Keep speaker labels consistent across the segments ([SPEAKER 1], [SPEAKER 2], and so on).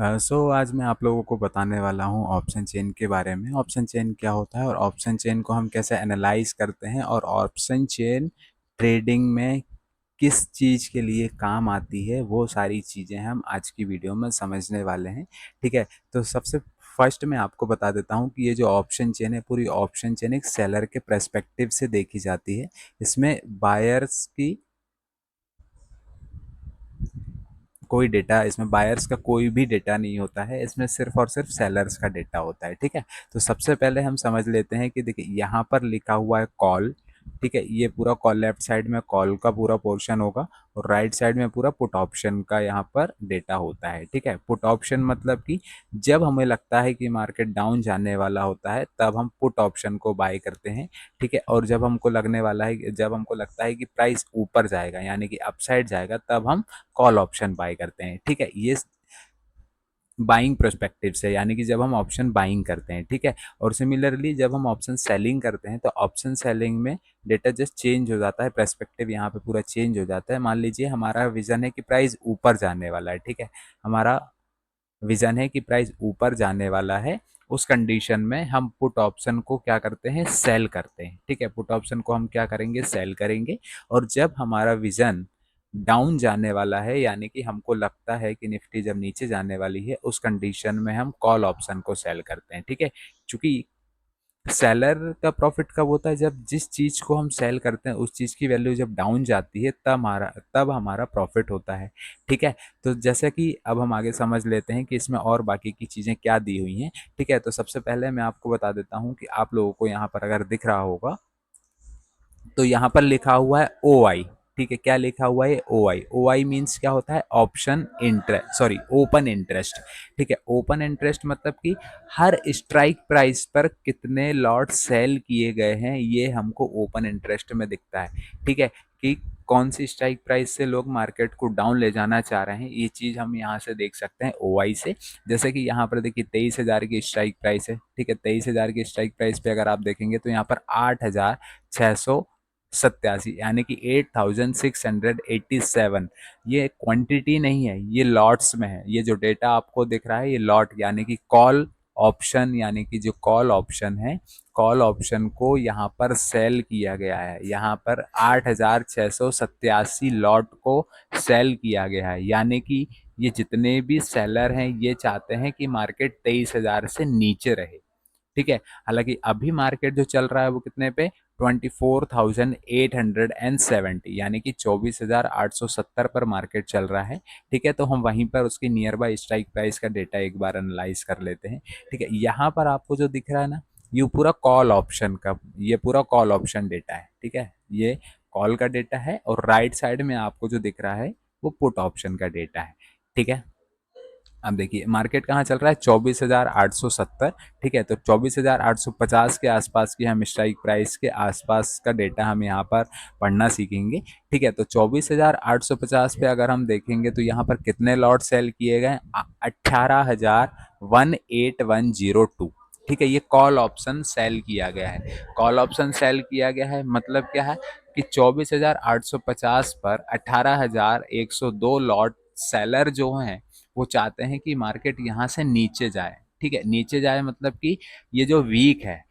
[SPEAKER 1] आज मैं आप लोगों को बताने वाला हूँ ऑप्शन चेन के बारे में। ऑप्शन चेन क्या होता है और ऑप्शन चेन को हम कैसे एनालाइज करते हैं और ऑप्शन चेन ट्रेडिंग में किस चीज़ के लिए काम आती है, वो सारी चीज़ें हम आज की वीडियो में समझने वाले हैं। ठीक है, तो सबसे फर्स्ट मैं आपको बता देता हूँ कि ये जो ऑप्शन चेन है, पूरी ऑप्शन चेन एक सेलर के पर्सपेक्टिव से देखी जाती है। इसमें बायर्स की कोई डेटा, इसमें बायर्स का कोई भी डेटा नहीं होता है, इसमें सिर्फ और सिर्फ सेलर्स का डेटा होता है। ठीक है, तो सबसे पहले हम समझ लेते हैं कि देखिए यहाँ पर लिखा हुआ है कॉल। ठीक है, ये पूरा कॉल, लेफ्ट साइड में कॉल का पूरा पोर्शन होगा और राइट साइड में पूरा पुट ऑप्शन का यहाँ पर डेटा होता है। ठीक है, पुट ऑप्शन मतलब कि जब हमें लगता है कि मार्केट डाउन जाने वाला होता है तब हम पुट ऑप्शन को बाय करते हैं। ठीक है, और जब हमको लगता है कि प्राइस ऊपर जाएगा यानी कि अपसाइड जाएगा तब हम कॉल ऑप्शन बाय करते हैं। ठीक है, ये बाइंग प्रोस्पेक्टिव से, यानी कि जब हम ऑप्शन बाइंग करते हैं। ठीक है, और सिमिलरली जब हम ऑप्शन सेलिंग करते हैं तो ऑप्शन सेलिंग में डेटा जस्ट चेंज हो जाता है, पर्सपेक्टिव यहाँ पे पूरा चेंज हो जाता है। मान लीजिए हमारा विजन है कि प्राइस ऊपर जाने वाला है। ठीक है, हमारा विजन है कि प्राइस ऊपर जाने वाला है, उस कंडीशन में हम पुट ऑप्शन को क्या करते हैं, सेल करते हैं। ठीक है, पुट ऑप्शन को हम क्या करेंगे, सेल करेंगे। और जब हमारा विजन डाउन जाने वाला है, यानी कि हमको लगता है कि निफ्टी जब नीचे जाने वाली है, उस कंडीशन में हम कॉल ऑप्शन को सेल करते हैं। ठीक है, चूंकि सेलर का प्रॉफिट कब होता है, जब जिस चीज को हम सेल करते हैं उस चीज की वैल्यू जब डाउन जाती है तब हमारा प्रॉफिट होता है। ठीक है, तो जैसे कि अब हम आगे समझ लेते हैं कि इसमें और बाकी की चीजें क्या दी हुई हैं। ठीक है, तो सबसे पहले मैं आपको बता देता हूँ कि आप लोगों को यहाँ पर अगर दिख रहा होगा तो यहाँ पर लिखा हुआ है ओ आई। ठीक है, क्या लिखा हुआ है, ओ आई। ओ आई मीन्स क्या होता है, option interest, sorry open interest. ठीक है, ओपन इंटरेस्ट मतलब कि हर स्ट्राइक प्राइस पर कितने लॉट सेल किए गए हैं, ये हमको ओपन इंटरेस्ट में दिखता है। ठीक है, कि कौन सी स्ट्राइक प्राइस से लोग मार्केट को डाउन ले जाना चाह रहे हैं, ये चीज हम यहाँ से देख सकते हैं ओ आई से। जैसे कि यहाँ पर देखिए 23,000 की स्ट्राइक प्राइस है। ठीक है, 23,000 की स्ट्राइक प्राइस पे अगर आप देखेंगे तो यहाँ पर 8,687 यानी कि 8,687, ये क्वांटिटी नहीं है, ये लॉट्स में है। ये जो डेटा आपको दिख रहा है ये लॉट यानी कि कॉल ऑप्शन, यानी कि जो कॉल ऑप्शन है, कॉल ऑप्शन को यहाँ पर सेल किया गया है। यहाँ पर 8,687 लॉट को सेल किया गया है, यानी कि ये जितने भी सेलर हैं ये चाहते हैं कि मार्केट 23,000 से नीचे रहे। ठीक है, हालांकि अभी मार्केट जो चल रहा है वो कितने पे, 24,870, यानी कि 24,870 पर मार्केट चल रहा है। ठीक है, तो हम वहीं पर उसकी नियर बाय स्ट्राइक प्राइस का डेटा एक बार एनालाइज कर लेते हैं। ठीक है, यहाँ पर आपको जो दिख रहा है ना, ये पूरा कॉल ऑप्शन डेटा है। ठीक है, ये कॉल का डेटा है और राइट साइड में आपको जो दिख रहा है वो पुट ऑप्शन का डेटा है। ठीक है, अब देखिए मार्केट कहाँ चल रहा है, 24,870। ठीक है, तो 24,850 के आसपास की हम स्ट्राइक प्राइस के आसपास का डेटा हम यहाँ पर पढ़ना सीखेंगे। ठीक है, तो 24,850 पे अगर हम देखेंगे तो यहाँ पर कितने लॉट सेल किए गए, 18,18102। ठीक है, ये कॉल ऑप्शन सेल किया गया है। कॉल ऑप्शन सेल किया गया है मतलब क्या है कि 24,850 पर 18,102 लॉट सेलर जो हैं वो चाहते हैं कि मार्केट यहाँ से नीचे जाए। ठीक है, नीचे जाए मतलब कि ये जो वीक है,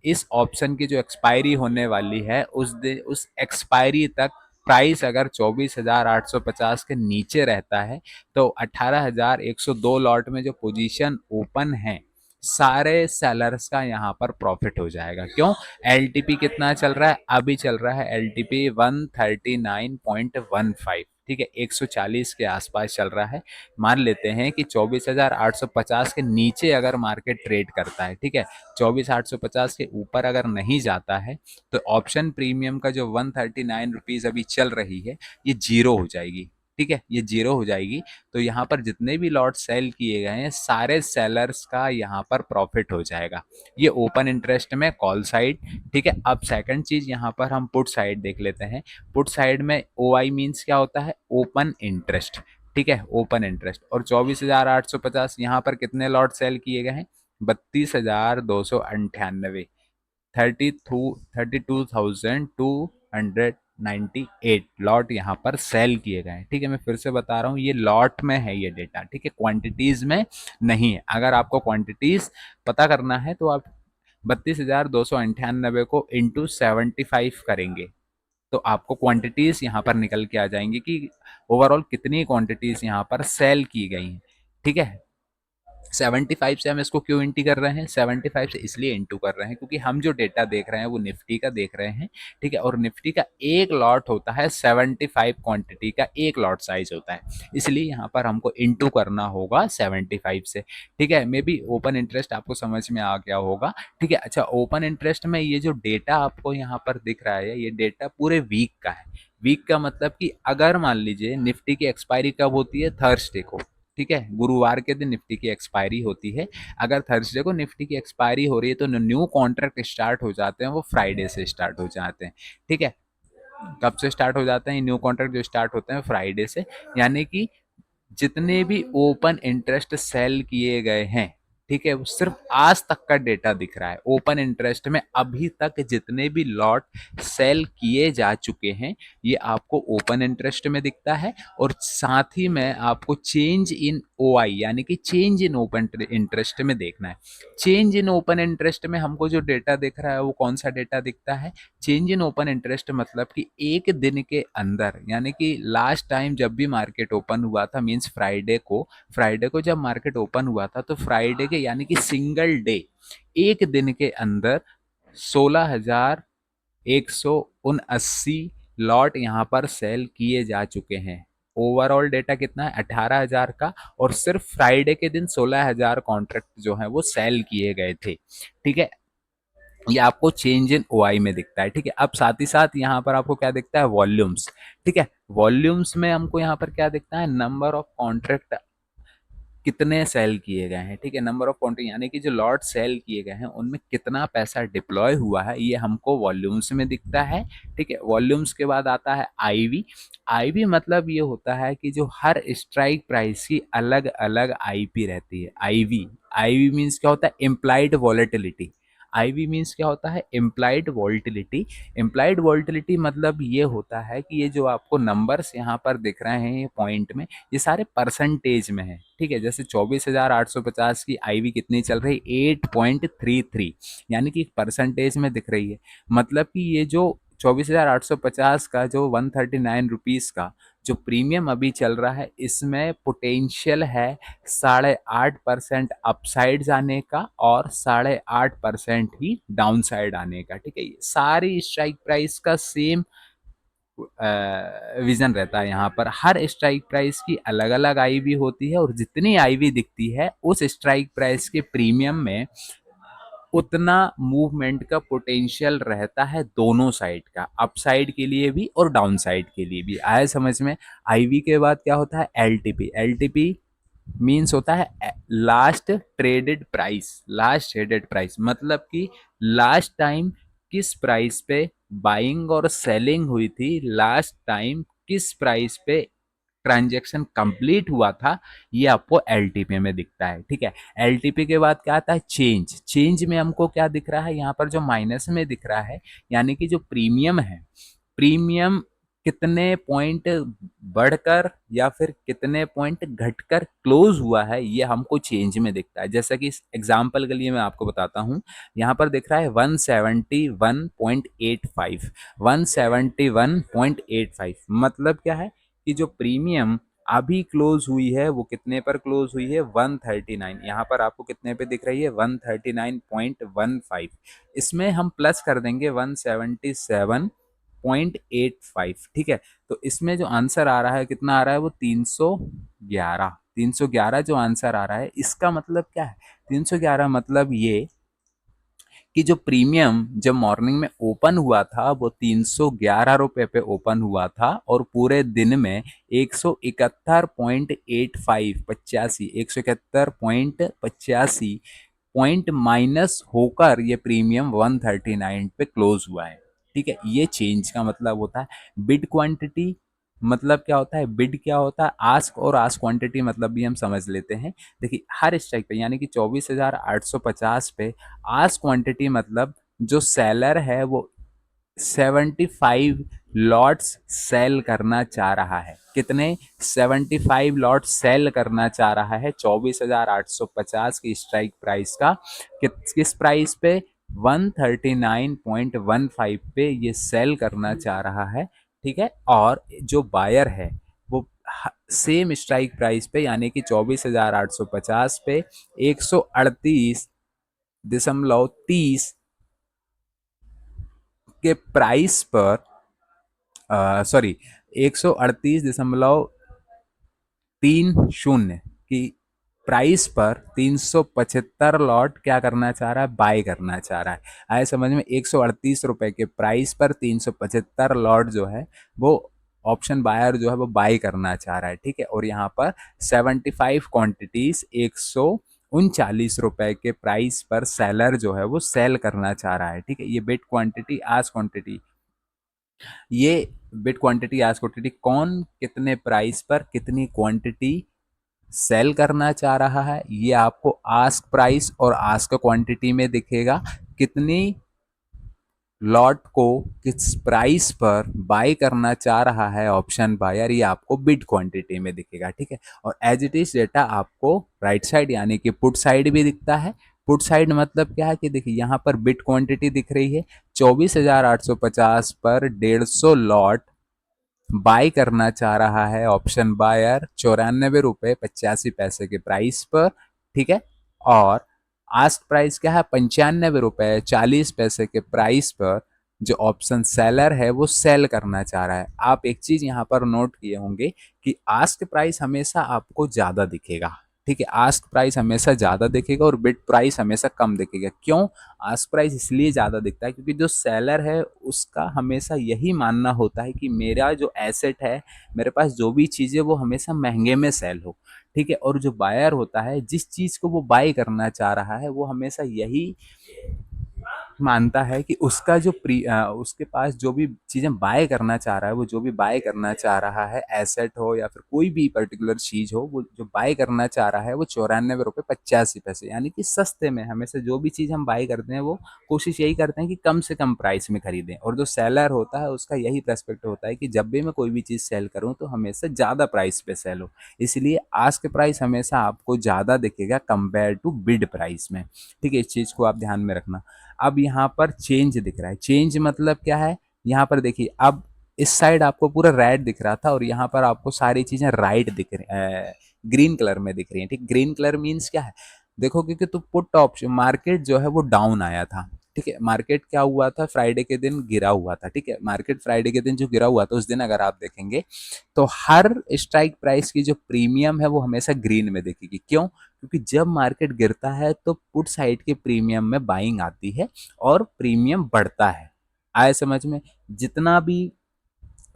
[SPEAKER 1] इस ऑप्शन की जो एक्सपायरी होने वाली है उस दिन, उस एक्सपायरी तक प्राइस अगर 24,850 के नीचे रहता है तो 18,102 लॉट में जो पोजीशन ओपन है सारे सेलर्स का यहाँ पर प्रॉफिट हो जाएगा। क्यों, एलटीपी कितना चल रहा है, अभी चल रहा है एलटीपी 139.15। ठीक है, 140 के आसपास चल रहा है। मान लेते हैं कि 24,850 के नीचे अगर मार्केट ट्रेड करता है, ठीक है, 24,850 के ऊपर अगर नहीं जाता है तो ऑप्शन प्रीमियम का जो 139 रुपीज अभी चल रही है ये जीरो हो जाएगी। ठीक है, ये जीरो हो जाएगी। तो यहाँ पर जितने भी लॉट सेल किए गए हैं सारे सेलर्स का यहाँ पर प्रॉफिट हो जाएगा। ये ओपन इंटरेस्ट में कॉल साइड। ठीक है, अब सेकंड चीज यहाँ पर हम पुट साइड देख लेते हैं। पुट साइड में ओ आई मीन्स क्या होता है, ओपन इंटरेस्ट। ठीक है, ओपन इंटरेस्ट। और 24,850 यहाँ पर कितने लॉट सेल किए गए हैं, 32,298, 32,200 98 लॉट यहाँ पर सेल किए गए हैं। ठीक है, मैं फिर से बता रहा हूँ, ये लॉट में है ये डेटा। ठीक है, क्वांटिटीज में नहीं है। अगर आपको क्वांटिटीज पता करना है तो आप 32,298 को इंटू 75 करेंगे तो आपको क्वांटिटीज यहाँ पर निकल के आ जाएंगी कि ओवरऑल कितनी क्वांटिटीज यहाँ पर सेल की गई हैं। ठीक है, 75 से हम इसको क्यों इंटू कर रहे हैं? 75 से इसलिए इंटू कर रहे हैं क्योंकि हम जो डेटा देख रहे हैं वो निफ्टी का देख रहे हैं। ठीक है, और निफ्टी का एक लॉट होता है 75 क्वांटिटी का एक लॉट साइज होता है, इसलिए यहाँ पर हमको इंटू करना होगा 75 से। ठीक है, मे बी ओपन इंटरेस्ट आपको समझ में आ गया होगा। ठीक है, अच्छा, ओपन इंटरेस्ट में ये जो डेटा आपको यहाँ पर दिख रहा है, ये डेटा पूरे वीक का है। वीक का मतलब कि अगर मान लीजिए निफ्टी की एक्सपायरी कब होती है? थर्सडे को। ठीक है, गुरुवार के दिन निफ्टी की एक्सपायरी होती है। अगर थर्सडे को निफ्टी की एक्सपायरी हो रही है तो न्यू कॉन्ट्रैक्ट स्टार्ट हो जाते हैं वो फ्राइडे से स्टार्ट हो जाते हैं। ठीक है, कब से स्टार्ट हो जाते हैं न्यू कॉन्ट्रैक्ट? जो स्टार्ट होते हैं फ्राइडे से। यानी कि जितने भी ओपन इंटरेस्ट सेल किए गए हैं, ठीक है, वो सिर्फ आज तक का डेटा दिख रहा है। ओपन इंटरेस्ट में अभी तक जितने भी लॉट सेल किए जा चुके हैं ये आपको ओपन इंटरेस्ट में दिखता है। और साथ ही में आपको चेंज इन ओआई यानी कि चेंज इन ओपन इंटरेस्ट में देखना है। चेंज इन ओपन इंटरेस्ट में हमको जो डेटा दिख रहा है वो कौन सा डेटा दिखता है? चेंज इन ओपन इंटरेस्ट मतलब कि एक दिन के अंदर, यानी कि लास्ट टाइम जब भी मार्केट ओपन हुआ था, मींस फ्राइडे को जब मार्केट ओपन हुआ था तो फ्राइडे के यानी कि सिंगल डे एक दिन के अंदर 16,179 लॉट यहाँ पर सेल किए जा चुके हैं। ओवरऑल डेटा कितना है? 18,000 का, और सिर्फ फ्राइडे के दिन 16,000 कॉन्ट्रैक्ट जो है वो सेल किए गए थे। ठीक है, ये आपको चेंज इन ओआई में दिखता है। ठीक है, अब साथ ही साथ यहाँ पर आपको क्या दिखता है? वॉल्यूम्स। ठीक है, वॉल्यूम्स में हमको यहाँ पर क्या दिखता है? नंबर ऑफ कॉन्ट्रैक्ट कितने सेल किए गए हैं। ठीक है, नंबर ऑफ क्वांटिटी यानी कि जो लॉट सेल किए गए हैं उनमें कितना पैसा डिप्लॉय हुआ है ये हमको वॉल्यूम्स में दिखता है। ठीक है, वॉल्यूम्स के बाद आता है आईवी। आईवी मतलब ये होता है कि जो हर स्ट्राइक प्राइस की अलग अलग आईपी रहती है। आईवी आईवी मीन्स क्या होता है? Implied volatility. आईवी मीन्स क्या होता है? Implied volatility. इम्प्लाइड वॉल्टिलिटी मतलब ये होता है कि ये जो आपको नंबर्स यहाँ पर दिख रहे हैं ये पॉइंट में, ये सारे परसेंटेज में है। ठीक है, जैसे 24,850 की आईवी कितनी चल रही? 8.33, यानी कि परसेंटेज में दिख रही है। मतलब कि ये जो 24,850 का जो 139 रुपीज़ का जो प्रीमियम अभी चल रहा है इसमें पोटेंशियल है 8.5% अपसाइड जाने का और 8.5% ही डाउन साइड आने का। ठीक है, ये सारी स्ट्राइक प्राइस का सेम विजन रहता है। यहाँ पर हर स्ट्राइक प्राइस की अलग अलग आईवी होती है और जितनी आईवी दिखती है उस स्ट्राइक प्राइस के प्रीमियम में उतना मूवमेंट का पोटेंशियल रहता है दोनों साइड का, अप साइड के लिए भी और डाउन साइड के लिए भी। आया समझ में? आईवी के बाद क्या होता है? एलटीपी। एलटीपी मीन्स होता है last traded price. Last traded price मतलब कि लास्ट टाइम किस प्राइस पे बाइंग और सेलिंग हुई थी, लास्ट टाइम किस प्राइस पे ट्रांजेक्शन कंप्लीट हुआ था, ये आपको एलटीपी में दिखता है। ठीक है, एलटीपी के बाद क्या आता है? चेंज। चेंज में हमको क्या दिख रहा है? यहाँ पर जो माइनस में दिख रहा है यानी कि जो प्रीमियम है, प्रीमियम कितने पॉइंट बढ़कर या फिर कितने पॉइंट घटकर क्लोज हुआ है ये हमको चेंज में दिखता है। जैसा कि इस एग्जांपल के लिए मैं आपको बताता हूँ, यहाँ पर दिख रहा है 171.85। 171.85 मतलब क्या है कि जो प्रीमियम अभी क्लोज हुई है वो कितने पर क्लोज हुई है? 139। यहाँ पर आपको कितने पे दिख रही है? 139.15। इसमें हम प्लस कर देंगे 177.85। ठीक है, तो इसमें जो आंसर आ रहा है कितना आ रहा है? वो 311। 311 जो आंसर आ रहा है इसका मतलब क्या है? 311 मतलब ये कि जो प्रीमियम जब मॉर्निंग में ओपन हुआ था वो 311 रुपये पे ओपन हुआ था और पूरे दिन में 171.85 पॉइंट माइनस होकर ये प्रीमियम 139 पे क्लोज हुआ है। ठीक है, ये चेंज का मतलब होता है। बिड क्वांटिटी मतलब क्या होता है? बिड क्या होता है? आस्क, और आस्क क्वांटिटी मतलब भी हम समझ लेते हैं। देखिए हर स्ट्राइक पे यानी कि 24,850 पे आस्क क्वांटिटी मतलब जो सेलर है वो 75 लॉट्स सेल करना चाह रहा है। कितने? 75 लॉट सेल करना चाह रहा है 24,850 की स्ट्राइक प्राइस का। किस प्राइस पे? 139.15 पे ये सेल करना चाह रहा है, ठीक है। और जो बायर है वो सेम स्ट्राइक प्राइस पे यानी कि 24,850 पे 138.30 के प्राइस पर, सॉरी, 138.30 की प्राइस पर 375 लॉट क्या करना चाह रहा है? बाय करना चाह रहा है। आए समझ में? 138 रुपए के प्राइस पर 375 लॉट जो है वो ऑप्शन बायर जो है वो बाय करना चाह रहा है, ठीक है। और यहाँ पर 75 क्वांटिटीज 139 रुपए के प्राइस पर सेलर जो है वो सेल करना चाह रहा है, ठीक है। ये बिट क्वांटिटी आज क्वांटिटी, ये बिट क्वांटिटी आज क्वांटिटी, कौन कितने प्राइस पर कितनी क्वांटिटी सेल करना चाह रहा है ये आपको आस्क प्राइस और आस्क क्वांटिटी में दिखेगा। कितनी लॉट को किस प्राइस पर बाय करना चाह रहा है ऑप्शन बायर, ये आपको बिड क्वांटिटी में दिखेगा, ठीक है। और एज इट इज डेटा आपको राइट साइड यानी कि पुट साइड भी दिखता है। पुट साइड मतलब क्या है कि देखिए यहाँ पर बिट क्वांटिटी दिख रही है 24,850 पर 150 लॉट बाय करना चाह रहा है ऑप्शन बायर 94 रुपए 85 पैसे के प्राइस पर, ठीक है। और आस्क प्राइस क्या है? 95 रुपए 40 पैसे के प्राइस पर जो ऑप्शन सेलर है वो सेल करना चाह रहा है। आप एक चीज यहाँ पर नोट किए होंगे कि आस्क प्राइस हमेशा आपको ज्यादा दिखेगा, ठीक है। आस्क प्राइस हमेशा ज्यादा दिखेगा और बिड प्राइस हमेशा कम दिखेगा। क्यों आस्क प्राइस इसलिए ज्यादा दिखता है? क्योंकि जो सेलर है उसका हमेशा यही मानना होता है कि मेरा जो एसेट है, मेरे पास जो भी चीज़ है वो हमेशा महंगे में सेल हो, ठीक है। और जो बायर होता है जिस चीज़ को वो बाय करना चाह रहा है वो हमेशा यही मानता है कि उसका जो उसके पास जो भी चीजें बाय करना चाह रहा है, वो जो भी बाय करना चाह रहा है एसेट हो या फिर कोई भी पर्टिकुलर चीज हो, वो जो बाय करना चाह रहा है वो 94 रुपए 85 पैसे यानी कि सस्ते में। हमेशा जो भी चीज हम बाय करते हैं वो कोशिश यही करते हैं कि कम से कम प्राइस में खरीदें। और जो सेलर होता है उसका यही पर्सपेक्टिव होता है कि जब भी मैं कोई भी चीज सेल करूं तो हमेशा ज्यादा प्राइस पे सेल हो। इसलिए आस्क प्राइस हमेशा आपको ज्यादा दिखेगा कंपेयर टू बिड प्राइस में, ठीक है। इस चीज को आप ध्यान में रखना। अब यहाँ पर चेंज दिख रहा है। चेंज मतलब क्या है? यहाँ पर देखिए, अब इस साइड आपको पूरा रेड दिख रहा था और यहाँ पर आपको सारी चीजें राइट दिख रही, ग्रीन कलर में दिख रही हैं, ठीक। ग्रीन कलर मीन्स क्या है? देखो क्योंकि तो पुट ऑप्शन मार्केट जो है वो डाउन आया था, ठीक है। मार्केट क्या हुआ था? फ्राइडे के दिन गिरा हुआ था, ठीक है। मार्केट फ्राइडे के दिन जो गिरा हुआ था उस दिन अगर आप देखेंगे तो हर स्ट्राइक प्राइस की जो प्रीमियम है वो हमेशा ग्रीन में दिखेगी। क्यों? क्योंकि जब मार्केट गिरता है तो पुट साइड के प्रीमियम में बाइंग आती है और प्रीमियम बढ़ता है। आए समझ में? जितना भी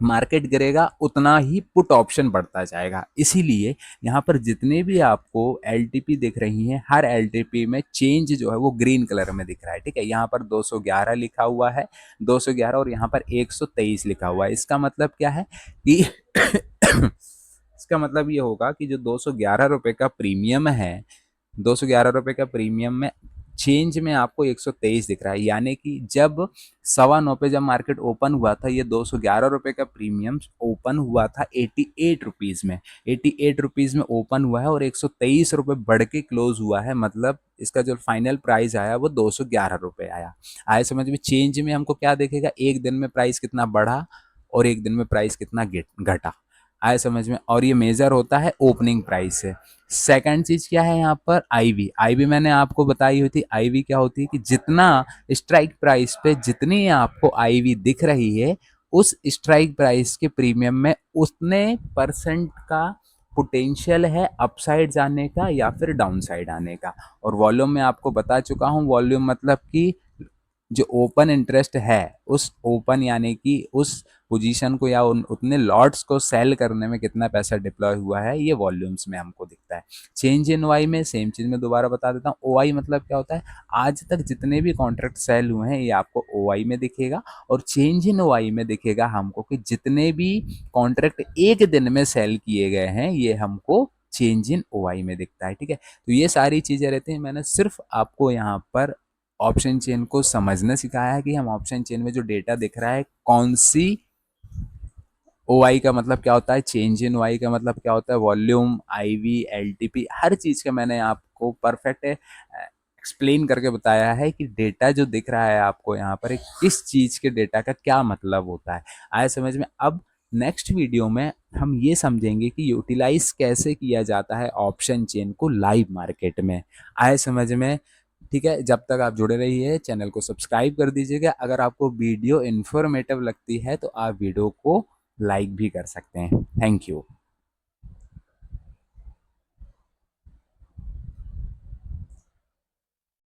[SPEAKER 1] मार्केट गिरेगा उतना ही पुट ऑप्शन बढ़ता जाएगा। इसीलिए यहाँ पर जितने भी आपको एलटीपी दिख रही हैं हर एलटीपी में चेंज जो है वो ग्रीन कलर में दिख रहा है, ठीक है। यहाँ पर 211 लिखा हुआ है, 211, और यहाँ पर 123 लिखा हुआ है। इसका मतलब क्या है कि इसका मतलब ये होगा कि जो 211 रुपए का प्रीमियम है, 211 रुपए का प्रीमियम में चेंज में आपको 123 दिख रहा है। यानी कि जब 9:15 पे जब मार्केट ओपन हुआ था ये 211 रुपए का प्रीमियम ओपन हुआ था 88 रुपीज में। 88 रुपीज में ओपन हुआ है और 123 रुपए बढ़ के क्लोज हुआ है। मतलब इसका जो फाइनल प्राइस आया वो 211 रुपए आया। आए समझ में? चेंज में हमको क्या देखेगा? एक दिन में प्राइस कितना बढ़ा और एक दिन में प्राइस कितना घटा। आए समझ में? और ये मेजर होता है ओपनिंग प्राइस से। सेकंड चीज क्या है यहाँ पर? आईवी। आईवी मैंने आपको बताई हुई थी। आईवी क्या होती है कि जितना स्ट्राइक प्राइस पे जितनी आपको आईवी दिख रही है उस स्ट्राइक प्राइस के प्रीमियम में उतने परसेंट का पोटेंशियल है अपसाइड जाने का या फिर डाउन साइड आने का। और वॉल्यूम में आपको बता चुका हूँ। वॉल्यूम मतलब कि जो ओपन इंटरेस्ट है उस ओपन यानी कि उस पोजीशन को या उतने लॉट्स को सेल करने में कितना पैसा डिप्लॉय हुआ है ये वॉल्यूम्स में हमको दिखता है। चेंज इन वाई में सेम चीज में दोबारा बता देता हूँ। ओआई मतलब क्या होता है? आज तक जितने भी कॉन्ट्रैक्ट सेल हुए हैं ये आपको ओआई में दिखेगा। और चेंज इन ओआई में दिखेगा हमको कि जितने भी कॉन्ट्रैक्ट एक दिन में सेल किए गए हैं ये हमको चेंज इन ओआई में दिखता है, ठीक है। तो ये सारी चीजें रहती हैं। मैंने सिर्फ आपको यहाँ पर ऑप्शन चेन को समझना सिखाया है कि हम ऑप्शन चेन में जो डेटा दिख रहा है कौन सी, ओ आई का मतलब क्या होता है, चेंज इन वाई का मतलब क्या होता है, volume, I V, L T P, हर चीज का मैंने आपको परफेक्ट एक्सप्लेन करके बताया है कि डेटा जो दिख रहा है आपको यहाँ पर एक किस चीज के डेटा का क्या मतलब होता है। आए समझ में? अब नेक्स्ट वीडियो में हम ये समझेंगे कि यूटिलाइज कैसे किया जाता है ऑप्शन चेन को लाइव मार्केट में। आए समझ में? ठीक है, जब तक आप जुड़े रहिए, चैनल को सब्सक्राइब कर दीजिएगा। अगर आपको वीडियो इन्फॉर्मेटिव लगती है तो आप वीडियो को लाइक भी कर सकते हैं। Thank you.